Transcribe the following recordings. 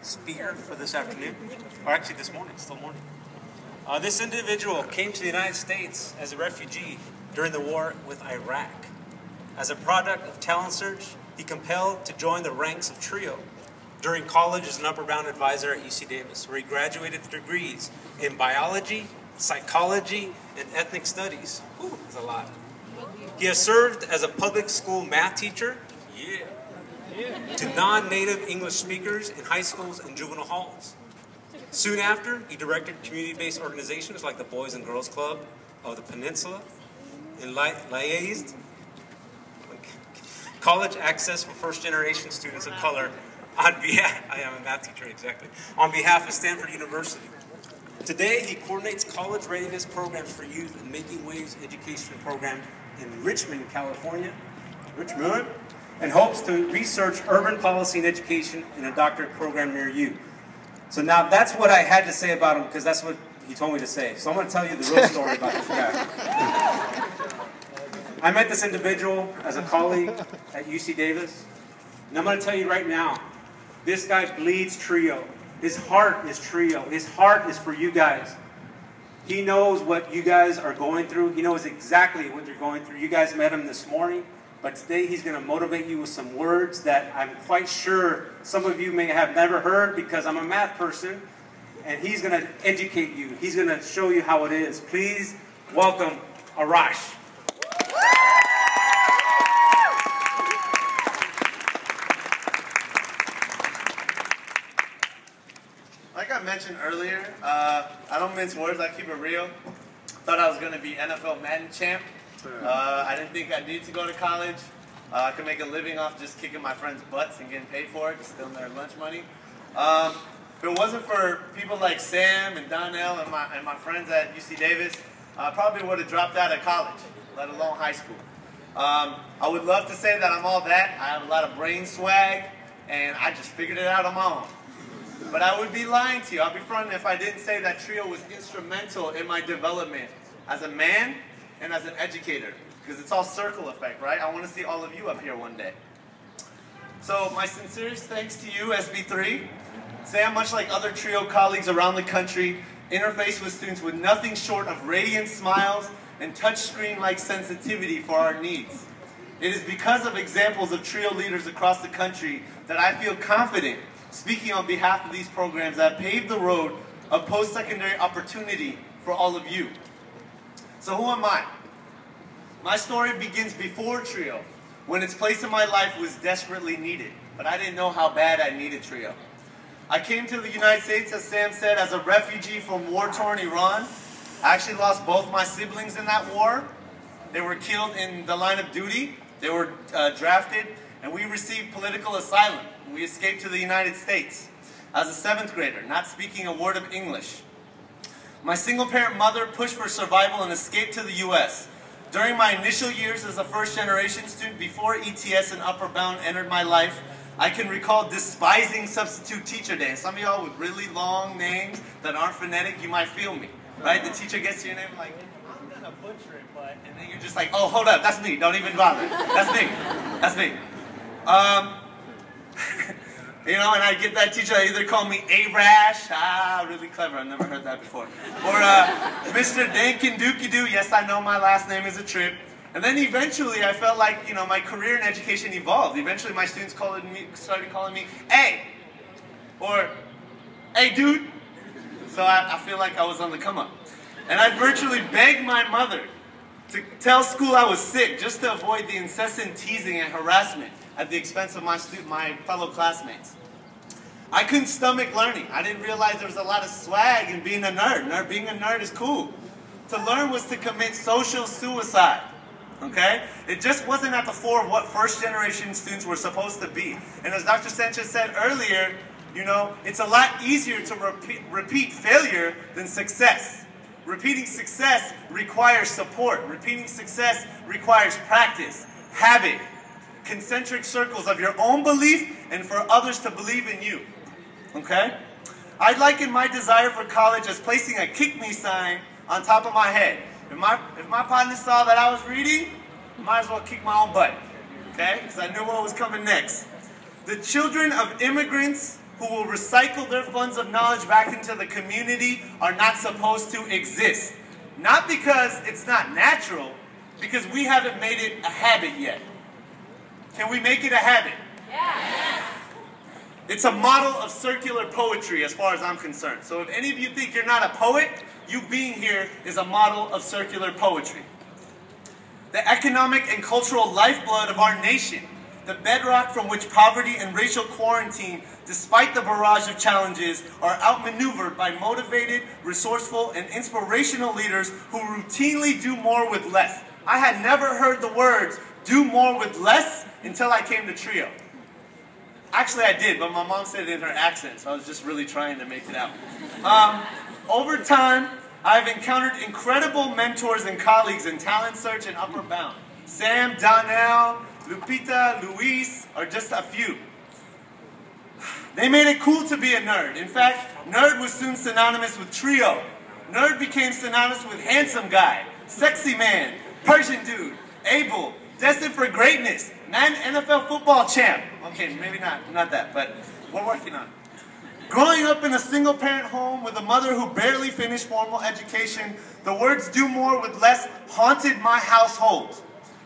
speaker for this afternoon, or actually this morning, still morning. This individual came to the United States as a refugee during the war with Iraq. As a product of talent search, he compelled to join the ranks of TRiO during college as an upper bound advisor at UC Davis, where he graduated with degrees in biology, psychology, and ethnic studies. Ooh, that's a lot. He has served as a public school math teacher to non-native English speakers in high schools and juvenile halls. Soon after, he directed community-based organizations like the Boys and Girls Club of the Peninsula and liaised college access for first-generation students of color on behalf, I am a math teacher, exactly, on behalf of Stanford University. Today, he coordinates college readiness programs for youth in Making Waves education program in Richmond, California, and hopes to research urban policy and education in a doctorate program near you. So now that's what I had to say about him, because that's what he told me to say. So I'm going to tell you the real story about this guy. I met this individual as a colleague at UC Davis, and I'm going to tell you right now, this guy bleeds TRiO. His heart is TRiO. His heart is for you guys. He knows what you guys are going through. He knows exactly what you're going through. You guys met him this morning, but today he's going to motivate you with some words that I'm quite sure some of you may have never heard, because I'm a math person, and he's going to educate you. He's going to show you how it is. Please welcome Arash. Like I mentioned earlier, I don't mince words, I keep it real. Thought I was going to be NFL Madden champ. I didn't think I needed to go to college. I could make a living off just kicking my friends' butts and getting paid for it, stealing their lunch money. If it wasn't for people like Sam and Donnell and my friends at UC Davis, I probably would have dropped out of college, let alone high school. I would love to say that I'm all that. I have a lot of brain swag, and I just figured it out on my own. But I would be lying to you. I'll be fronting if I didn't say that TRiO was instrumental in my development as a man and as an educator, because it's all circle effect, right? I want to see all of you up here one day. So my sincerest thanks to you, SB3. Sam, much like other TRiO colleagues around the country, interface with students with nothing short of radiant smiles and touchscreen-like sensitivity for our needs. It is because of examples of TRiO leaders across the country that I feel confident speaking on behalf of these programs that paved the road of post-secondary opportunity for all of you. So who am I? My story begins before TRiO, when its place in my life was desperately needed, but I didn't know how bad I needed TRiO. I came to the United States, as Sam said, as a refugee from war-torn Iran. I actually lost both my siblings in that war. They were killed in the line of duty. They were drafted, and we received political asylum. We escaped to the United States as a 7th grader, not speaking a word of English. My single-parent mother pushed for survival and escaped to the U.S. During my initial years as a first-generation student, before ETS and Upper Bound entered my life, I can recall despising substitute teacher day. And some of y'all with really long names that aren't phonetic, you might feel me, right? The teacher gets to your name like, I'm gonna butcher it, but, and then you're just like, oh, hold up, that's me, don't even bother. That's me, that's me. You know, and I get that teacher that either call me A-Rash, really clever, I've never heard that before. Or Mr. Dankin Dookie Doo, yes, I know my last name is a trip. And then eventually I felt like, you know, my career in education evolved. Eventually my students started calling me A, or hey dude. So I feel like I was on the come up. And I virtually begged my mother to tell school I was sick just to avoid the incessant teasing and harassment at the expense of my fellow classmates. I couldn't stomach learning. I didn't realize there was a lot of swag in being a nerd. Being a nerd is cool. To learn was to commit social suicide. Okay? It just wasn't at the fore of what first-generation students were supposed to be. And as Dr. Sanchez said earlier, you know, it's a lot easier to repeat failure than success. Repeating success requires support. Repeating success requires practice, habit, concentric circles of your own belief and for others to believe in you. Okay? I liken my desire for college as placing a kick me sign on top of my head. If my partner saw that I was reading, I might as well kick my own butt. Okay? Because I knew what was coming next. The children of immigrants who will recycle their funds of knowledge back into the community are not supposed to exist. Not because it's not natural, because we haven't made it a habit yet. Can we make it a habit? Yes. It's a model of circular poetry as far as I'm concerned. So if any of you think you're not a poet, you being here is a model of circular poetry. The economic and cultural lifeblood of our nation, the bedrock from which poverty and racial quarantine, despite the barrage of challenges, are outmaneuvered by motivated, resourceful, and inspirational leaders who routinely do more with less. I had never heard the words, do more with less, until I came to TRiO. Actually, I did, but my mom said it in her accent, so I was just really trying to make it out. Over time, I've encountered incredible mentors and colleagues in Talent Search and Upper Bound. Sam, Donnell, Lupita, Luis are just a few. They made it cool to be a nerd. In fact, nerd was soon synonymous with TRiO. Nerd became synonymous with handsome guy, sexy man, Persian dude, able, destined for greatness, man NFL football champ. Okay, maybe not that, but we're working on it. Growing up in a single-parent home with a mother who barely finished formal education, the words do more with less haunted my household.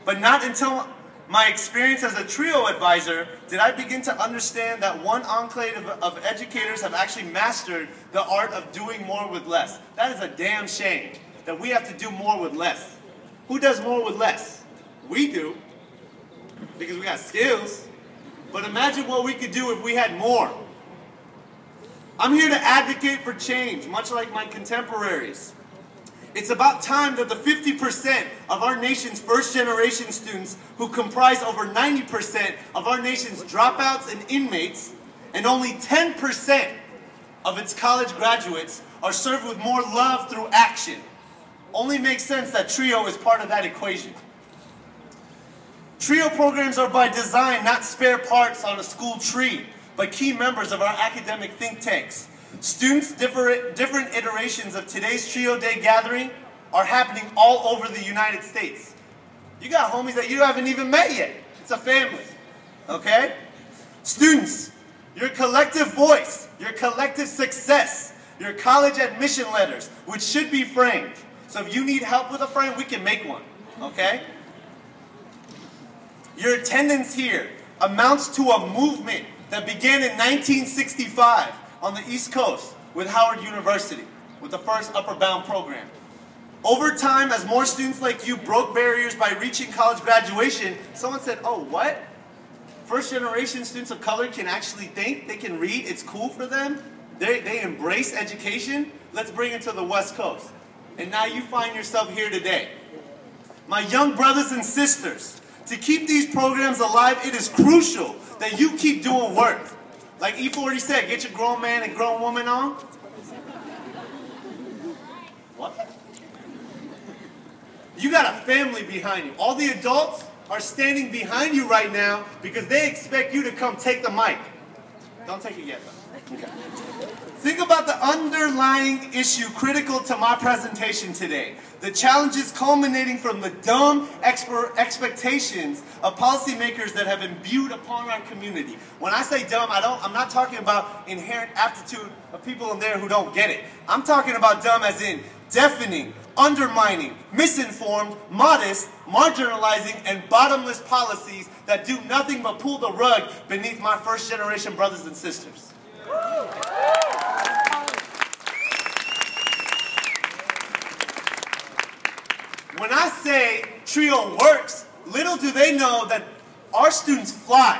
But not until my experience as a TRiO advisor did I begin to understand that one enclave of educators have actually mastered the art of doing more with less. That is a damn shame that we have to do more with less. Who does more with less? We do, because we got skills. But imagine what we could do if we had more. I'm here to advocate for change, much like my contemporaries. It's about time that the 50% of our nation's first-generation students, who comprise over 90% of our nation's dropouts and inmates, and only 10% of its college graduates, are served with more love through action. Only makes sense that TRiO is part of that equation. TRiO programs are by design not spare parts on a school tree, but key members of our academic think tanks. Students, different iterations of today's TRiO Day gathering are happening all over the United States. You got homies that you haven't even met yet. It's a family, okay? Students, your collective voice, your collective success, your college admission letters, which should be framed. So if you need help with a frame, we can make one, okay? Your attendance here amounts to a movement that began in 1965 on the East Coast with Howard University, with the first Upper Bound program. Over time, as more students like you broke barriers by reaching college graduation, someone said, oh, what? First generation students of color can actually think, they can read, it's cool for them, they embrace education, let's bring it to the West Coast. And now you find yourself here today. My young brothers and sisters, to keep these programs alive, it is crucial that you keep doing work. Like E40 said, get your grown man and grown woman on. What? You got a family behind you. All the adults are standing behind you right now because they expect you to come take the mic. Don't take it yet, though. Okay. Think about the underlying issue critical to my presentation today. The challenges culminating from the dumb expectations of policymakers that have imbued upon our community. When I say dumb, I'm not talking about inherent aptitude of people in there who don't get it. I'm talking about dumb as in deafening, undermining, misinformed, modest, marginalizing, and bottomless policies that do nothing but pull the rug beneath my first generation brothers and sisters. When I say TRiO works, little do they know that our students fly.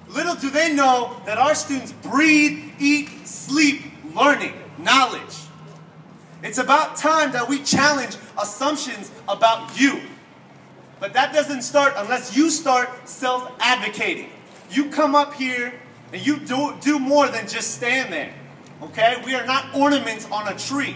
Little do they know that our students breathe, eat, sleep, learning, knowledge. It's about time that we challenge assumptions about you. But that doesn't start unless you start self-advocating. You come up here and you do more than just stand there. Okay? We are not ornaments on a tree.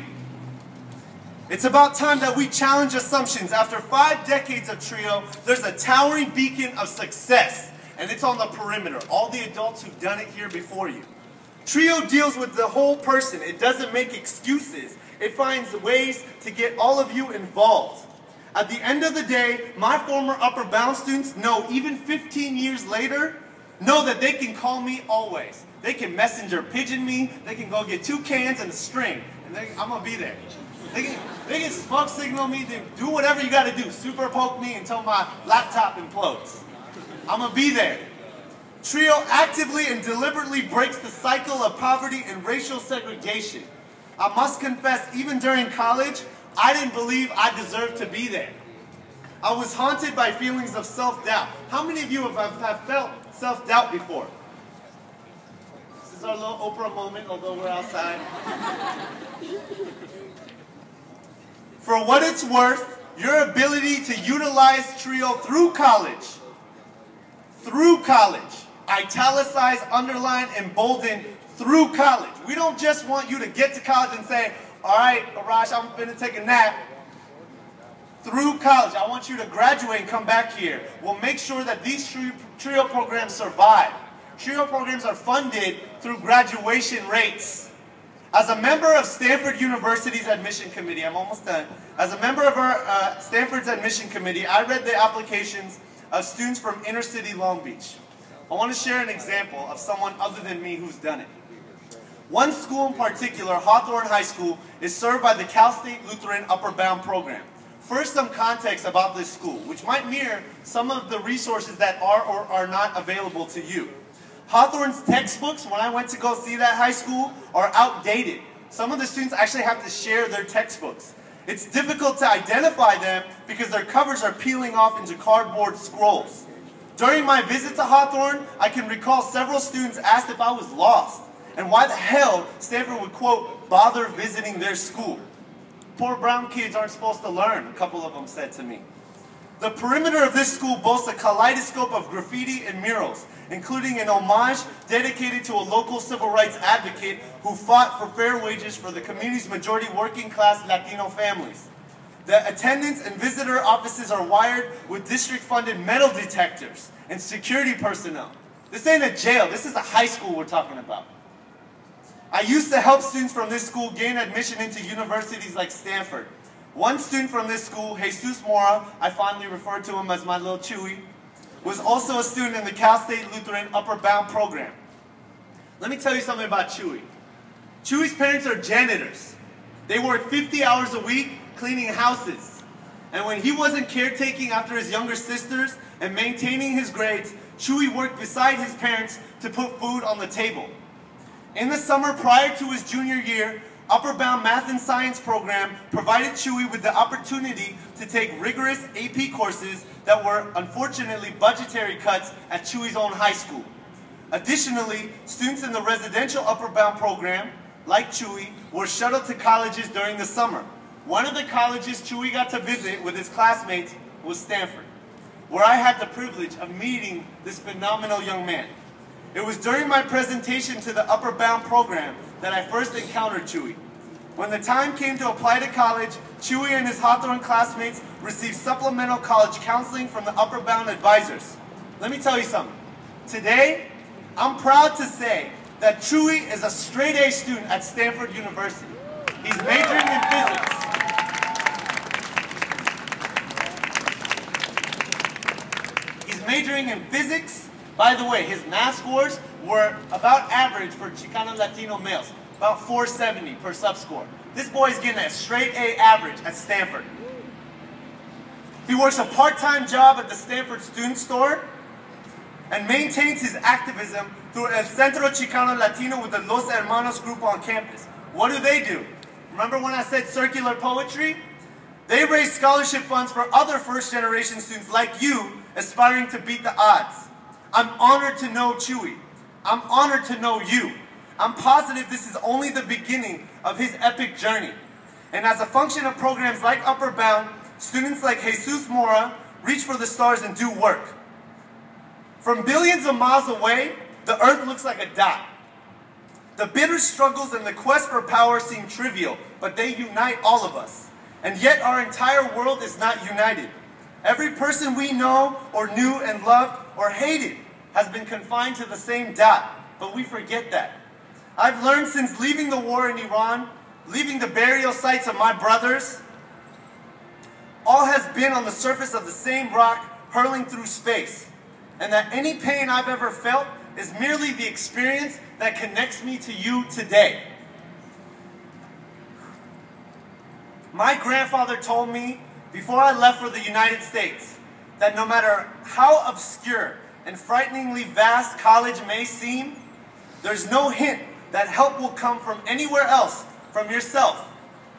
It's about time that we challenge assumptions. After 5 decades of TRiO, there's a towering beacon of success, and it's on the perimeter. All the adults who've done it here before you. TRiO deals with the whole person. It doesn't make excuses. It finds ways to get all of you involved. At the end of the day, my former Upper Bound students know, even 15 years later, know that they can call me always. They can messenger pigeon me. They can go get 2 cans and a string, and I'm gonna be there. They can smoke signal me. They do whatever you got to do. Super poke me until my laptop implodes. I'm gonna be there. TRiO actively and deliberately breaks the cycle of poverty and racial segregation. I must confess, even during college, I didn't believe I deserved to be there. I was haunted by feelings of self-doubt. How many of you have felt self-doubt before? This is our little Oprah moment, although we're outside. For what it's worth, your ability to utilize TRiO through college, italicized, underlined, and bolden, through college. We don't just want you to get to college and say, all right, Arash, I'm going to take a nap. Through college, I want you to graduate and come back here. We'll make sure that these TRiO programs survive. TRiO programs are funded through graduation rates. As a member of Stanford University's admission committee, I'm almost done. As a member of our Stanford's admission committee, I read the applications of students from inner city Long Beach. I want to share an example of someone other than me who's done it. One school in particular, Hawthorne High School, is served by the Cal State Lutheran Upper Bound program. First, some context about this school, which might mirror some of the resources that are or are not available to you. Hawthorne's textbooks, when I went to go see that high school, are outdated. Some of the students actually have to share their textbooks. It's difficult to identify them because their covers are peeling off into cardboard scrolls. During my visit to Hawthorne, I can recall several students asked if I was lost and why the hell Stanford would, quote, bother visiting their school. Poor brown kids aren't supposed to learn, a couple of them said to me. The perimeter of this school boasts a kaleidoscope of graffiti and murals, including an homage dedicated to a local civil rights advocate who fought for fair wages for the community's majority working class Latino families. The attendance and visitor offices are wired with district-funded metal detectors and security personnel. This ain't a jail, this is a high school we're talking about. I used to help students from this school gain admission into universities like Stanford. One student from this school, Jesus Mora, I fondly refer to him as my little Chewy, was also a student in the Cal State Lutheran Upper Bound program. Let me tell you something about Chewy. Chewy's parents are janitors. They work 50 hours a week cleaning houses. And when he wasn't caretaking after his younger sisters and maintaining his grades, Chewy worked beside his parents to put food on the table. In the summer prior to his junior year, Upper Bound Math and Science program provided Chewy with the opportunity to take rigorous AP courses that were unfortunately budgetary cuts at Chewy's own high school. Additionally, students in the residential Upper Bound program, like Chewy, were shuttled to colleges during the summer. One of the colleges Chewy got to visit with his classmates was Stanford, where I had the privilege of meeting this phenomenal young man. It was during my presentation to the Upper Bound program that I first encountered Chewy. When the time came to apply to college, Chewy and his Hawthorne classmates received supplemental college counseling from the Upper Bound advisors. Let me tell you something. Today, I'm proud to say that Chewy is a straight A student at Stanford University. He's majoring in physics. He's majoring in physics. By the way, his math scores were about average for Chicano Latino males, about 470 per sub-score. This boy's getting a straight A average at Stanford. He works a part-time job at the Stanford Student Store and maintains his activism through El Centro Chicano Latino with the Los Hermanos group on campus. What do? Remember when I said circular poetry? They raise scholarship funds for other first-generation students like you aspiring to beat the odds. I'm honored to know Chewy. I'm honored to know you. I'm positive this is only the beginning of his epic journey. And as a function of programs like Upper Bound, students like Jesus Mora reach for the stars and do work. From billions of miles away, the earth looks like a dot. The bitter struggles and the quest for power seem trivial, but they unite all of us. And yet our entire world is not united. Every person we know or knew and loved or hated has been confined to the same dot, but we forget that. I've learned since leaving the war in Iran, leaving the burial sites of my brothers, all has been on the surface of the same rock hurling through space, and that any pain I've ever felt is merely the experience that connects me to you today. My grandfather told me before I left for the United States that no matter how obscure and frighteningly vast college may seem, there's no hint that help will come from anywhere else from yourself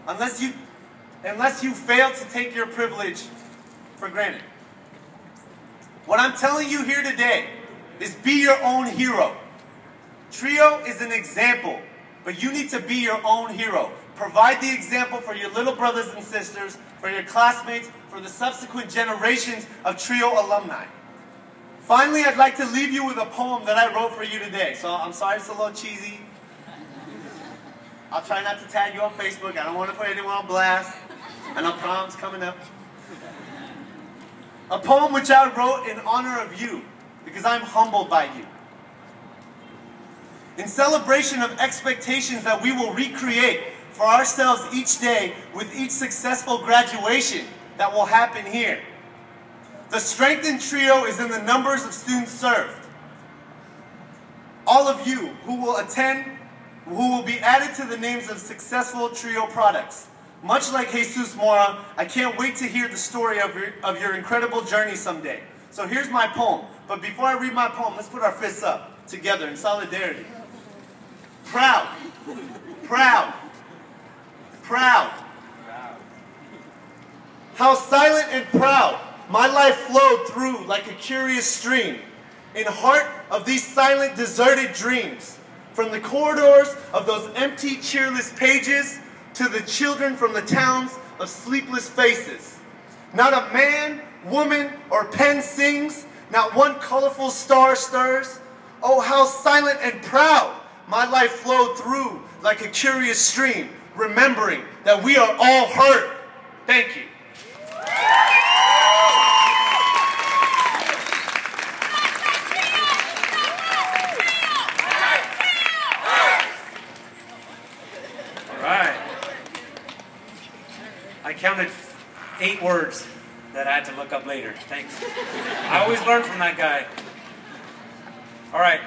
unless you fail to take your privilege for granted. What I'm telling you here today is be your own hero. TRiO is an example, but you need to be your own hero. Provide the example for your little brothers and sisters, for your classmates, for the subsequent generations of TRiO alumni. Finally, I'd like to leave you with a poem that I wrote for you today. So I'm sorry it's a little cheesy. I'll try not to tag you on Facebook. I don't want to put anyone on blast. I know prom's coming up. A poem which I wrote in honor of you, because I'm humbled by you. In celebration of expectations that we will recreate for ourselves each day with each successful graduation that will happen here. The strength in TRiO is in the numbers of students served. All of you who will attend, who will be added to the names of successful TRiO products. Much like Jesus Mora, I can't wait to hear the story of your incredible journey someday. So here's my poem. But before I read my poem, let's put our fists up together in solidarity. Proud, proud, proud. How silent and proud my life flowed through like a curious stream, in heart of these silent, deserted dreams. From the corridors of those empty, cheerless pages to the children from the towns of sleepless faces. Not a man, woman, or pen sings, not one colorful star stirs. Oh, how silent and proud my life flowed through like a curious stream, remembering that we are all hurt. Thank you. I counted 8 words that I had to look up later. Thanks. I always learn from that guy. All right.